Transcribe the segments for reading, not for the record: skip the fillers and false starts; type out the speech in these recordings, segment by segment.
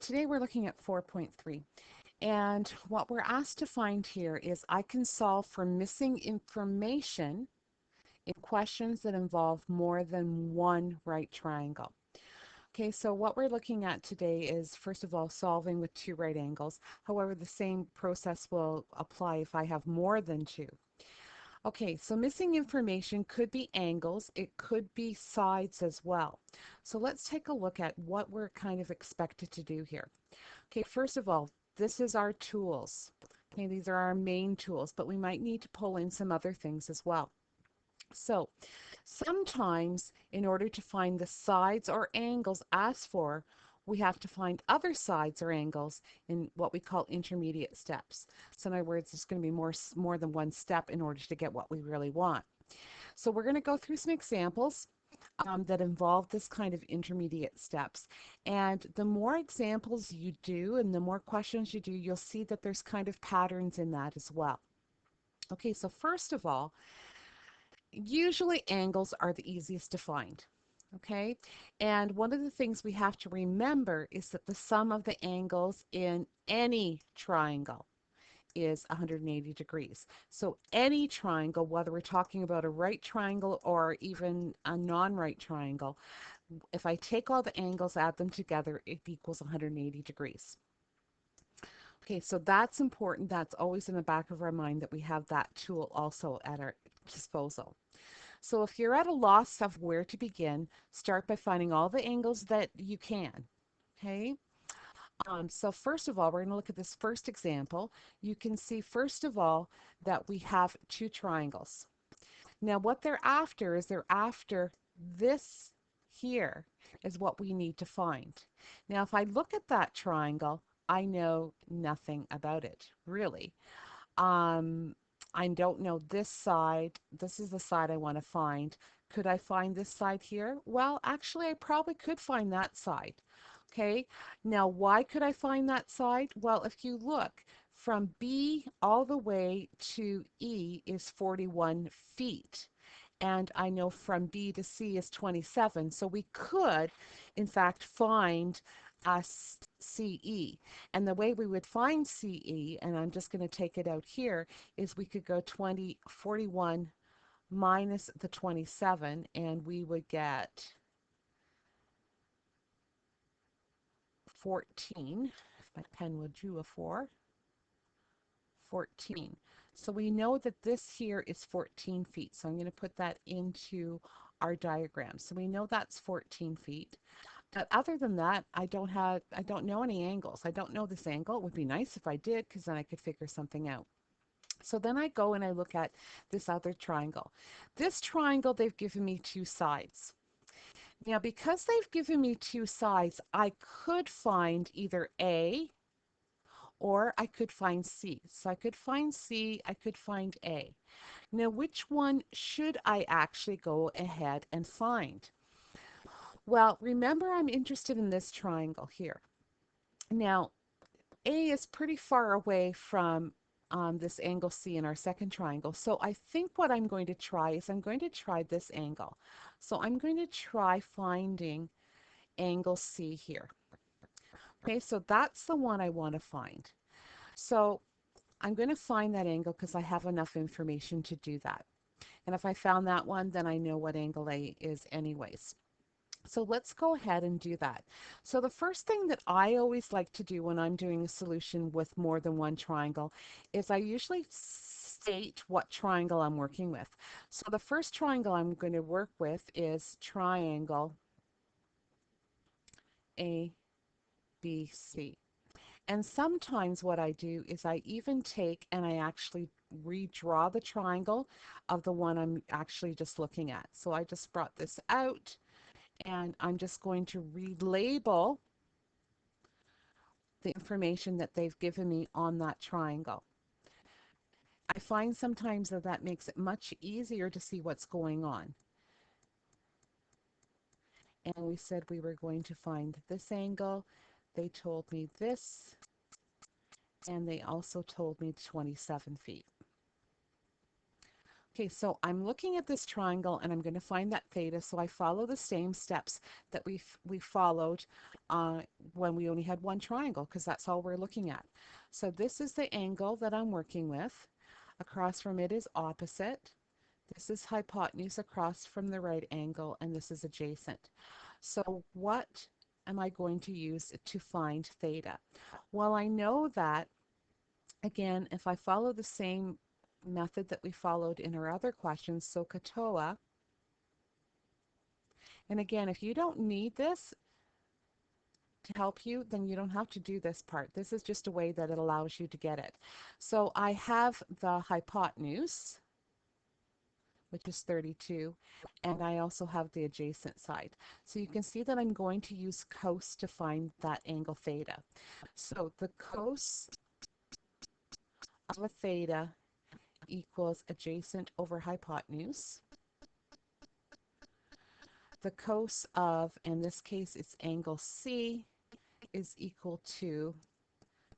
Today we're looking at 4.3, and what we're asked to find here is I can solve for missing information in questions that involve more than one right triangle. Okay, so what we're looking at today is, first of all, solving with two right angles. However, the same process will apply if I have more than two. Okay, so missing information could be angles, it could be sides as well. So let's take a look at what we're kind of expected to do here. Okay, first of all, this is our tools. Okay, these are our main tools, but we might need to pull in some other things as well. So sometimes in order to find the sides or angles asked for, we have to find other sides or angles in what we call intermediate steps. So in other words, there's going to be more than one step in order to get what we really want. So we're going to go through some examples that involve this kind of intermediate steps. And the more examples you do and the more questions you do, you'll see that there's kind of patterns in that as well. Okay, so first of all, usually angles are the easiest to find. Okay, and one of the things we have to remember is that the sum of the angles in any triangle is 180 degrees. So any triangle, whether we're talking about a right triangle or even a non-right triangle, if I take all the angles, add them together, it equals 180 degrees. Okay, so that's important. That's always in the back of our mind that we have that tool also at our disposal. So if you're at a loss of where to begin, start by finding all the angles that you can. Okay, so first of all, we're going to look at this first example. You can see first of all that we have two triangles. Now what they're after is they're after this here is what we need to find. Now if I look at that triangle, I know nothing about it, really. Um, I don't know this side. This is the side I want to find. Could I find this side here? Well, actually, I probably could find that side. Okay, now why could I find that side? Well, if you look from B all the way to E is 41 feet. And I know from B to C is 27. So we could, in fact, find CE. And the way we would find CE, and I'm just going to take it out here, is we could go 41 minus the 27, and we would get 14. If my pen would do a 4, 14. So we know that this here is 14 feet. So I'm going to put that into our diagram. So we know that's 14 feet. But other than that, I don't know any angles. I don't know this angle. It would be nice if I did, because then I could figure something out. So then I go and I look at this other triangle. This triangle, they've given me two sides. Now, because they've given me two sides, I could find either A or I could find C. So I could find C, I could find A. Now, which one should I actually go ahead and find? Well, remember I'm interested in this triangle here. Now, A is pretty far away from this angle C in our second triangle. So I think what I'm going to try is I'm going to try this angle. So I'm going to try finding angle C here. Okay, so that's the one I want to find. So I'm going to find that angle because I have enough information to do that. And if I found that one, then I know what angle A is anyways. So let's go ahead and do that. So the first thing that I always like to do when I'm doing a solution with more than one triangle is I usually state what triangle I'm working with. So the first triangle I'm going to work with is triangle ABC. And sometimes what I do is I even take and I actually redraw the triangle of the one I'm actually just looking at. So I just brought this out and I'm just going to relabel the information that they've given me on that triangle. I find sometimes that that makes it much easier to see what's going on. And we said we were going to find this angle. They told me this, and they also told me 27 feet. Okay, so I'm looking at this triangle and I'm going to find that theta. So I follow the same steps that we followed uh, when we only had one triangle, because that's all we're looking at. So this is the angle that I'm working with. Across from it is opposite. This is hypotenuse across from the right angle, and this is adjacent. So what am I going to use to find theta? Well, I know that, again, if I follow the same method that we followed in our other questions, SOHCAHTOA, and again, if you don't need this to help you, then you don't have to do this part. This is just a way that it allows you to get it. So I have the hypotenuse, which is 32, and I also have the adjacent side. So you can see that I'm going to use cos to find that angle theta. So the cos of a theta equals adjacent over hypotenuse. The cos of, in this case, it's angle C, is equal to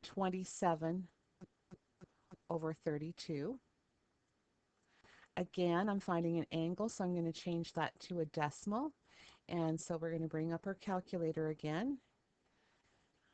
27 over 32. Again, I'm finding an angle, so I'm going to change that to a decimal. And so we're going to bring up our calculator again.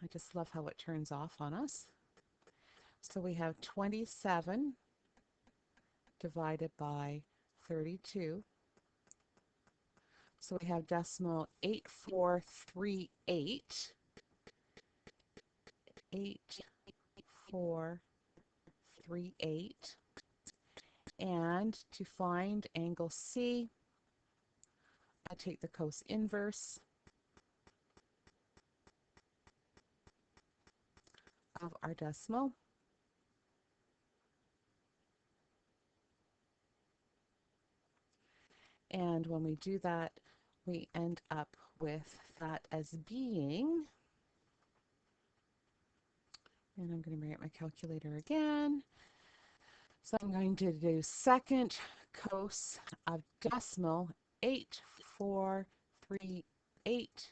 I just love how it turns off on us. So we have 27 divided by 32. So we have decimal 8438. 8438. And to find angle C, I take the cos inverse of our decimal. And when we do that, we end up with that as being, and I'm going to bring up my calculator again. So I'm going to do second cos of decimal 8438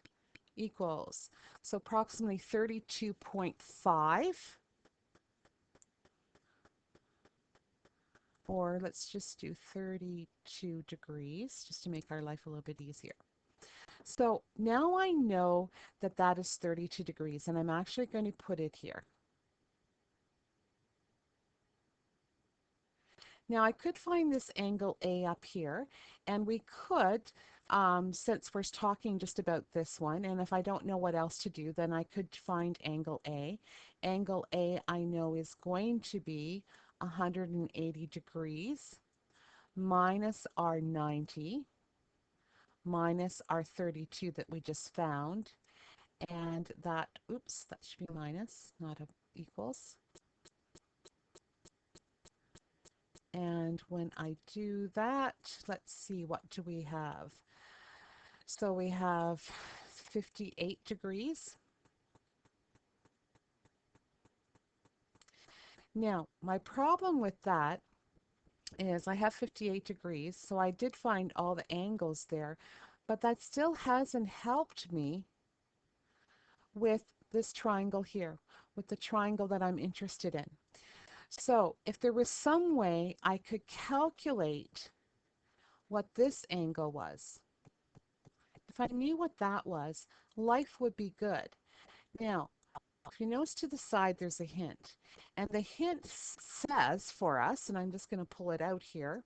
equals, so approximately 32.5, or let's just do 32 degrees just to make our life a little bit easier. So now I know that that is 32 degrees, and I'm actually going to put it here. Now I could find this angle A up here, and we could, since we're talking just about this one, and if I don't know what else to do, then I could find angle A. Angle A I know is going to be 180 degrees minus our 90 minus our 32 that we just found, and that, oops, that should be minus, not a equals. And when I do that, let's see, what do we have? So we have 58 degrees. Now, my problem with that is I have 58 degrees, so I did find all the angles there, but that still hasn't helped me with this triangle here, with the triangle that I'm interested in. So if there was some way I could calculate what this angle was, if I knew what that was, life would be good. Now, if you notice to the side, there's a hint. And the hint says for us, and I'm just going to pull it out here,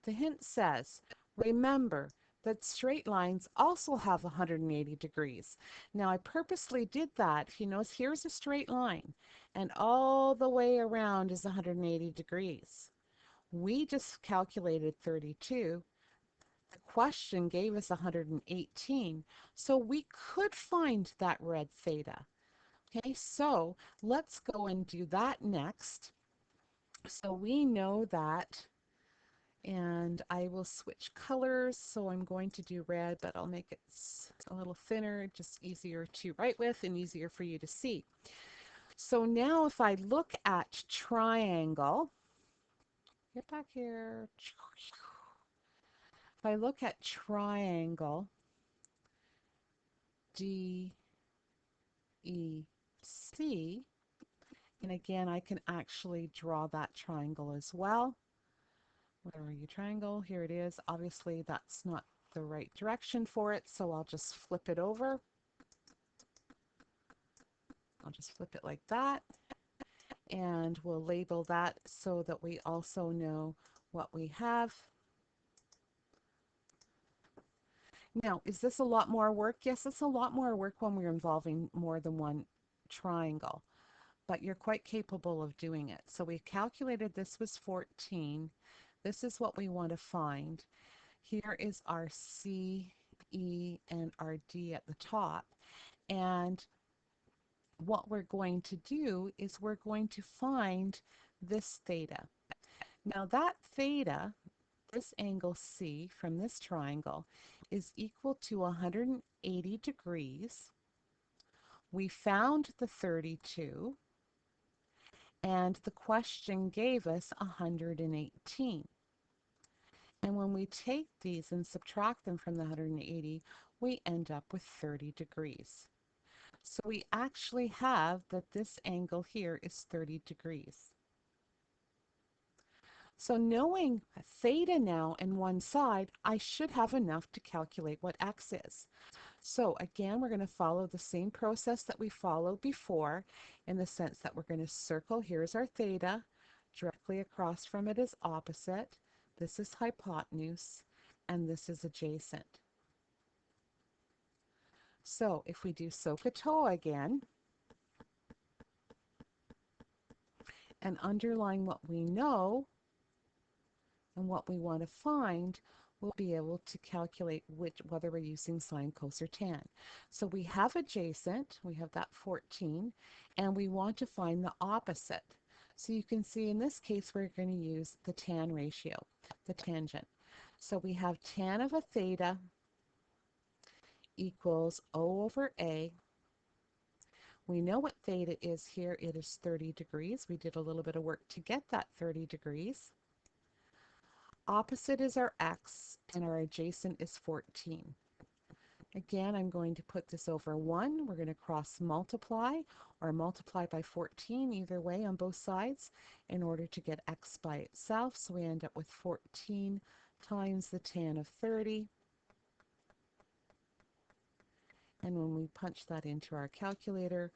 the hint says, remember that straight lines also have 180 degrees. Now, I purposely did that. If you notice, here's a straight line, and all the way around is 180 degrees. We just calculated 32. The question gave us 118, so we could find that red theta. Okay, so let's go and do that next. So we know that, and I will switch colors. So I'm going to do red, but I'll make it a little thinner, just easier to write with and easier for you to see. So now if I look at triangle, get back here. If I look at triangle DEC, and again, I can actually draw that triangle as well. Where are you, triangle? Here it is. Obviously, that's not the right direction for it, so I'll just flip it over. I'll just flip it like that, and we'll label that so that we also know what we have. Now, is this a lot more work? Yes, it's a lot more work when we're involving more than one triangle, but you're quite capable of doing it. So we calculated this was 14. This is what we want to find. Here is our C, E, and our D at the top. And what we're going to do is we're going to find this theta. Now that theta, this angle C from this triangle, is equal to 180 degrees. We found the 32, and the question gave us 118. And when we take these and subtract them from the 180, we end up with 30 degrees. So we actually have that this angle here is 30 degrees. So knowing theta now in one side, I should have enough to calculate what x is. So again, we're going to follow the same process that we followed before, in the sense that we're going to circle, here's our theta, directly across from it is opposite, this is hypotenuse, and this is adjacent. So if we do SOHCAHTOA again, and underline what we know and what we want to find, we'll be able to calculate whether we're using sine, cos, or tan. So we have adjacent, we have that 14, and we want to find the opposite. So you can see in this case we're going to use the tan ratio, the tangent. So we have tan of a theta equals O over A. We know what theta is here. It is 30 degrees. We did a little bit of work to get that 30 degrees. Opposite is our x, and our adjacent is 14. Again, I'm going to put this over 1. We're going to cross multiply or multiply by 14, either way on both sides, in order to get x by itself. So we end up with 14 times the tan of 30. And when we punch that into our calculator,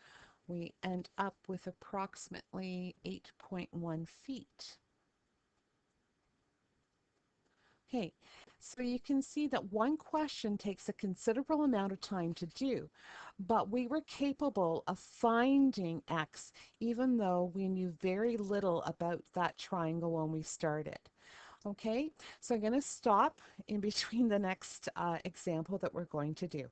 we end up with approximately 8.1 feet. Okay, so you can see that one question takes a considerable amount of time to do, but we were capable of finding x even though we knew very little about that triangle when we started. Okay, so I'm going to stop in between the next example that we're going to do.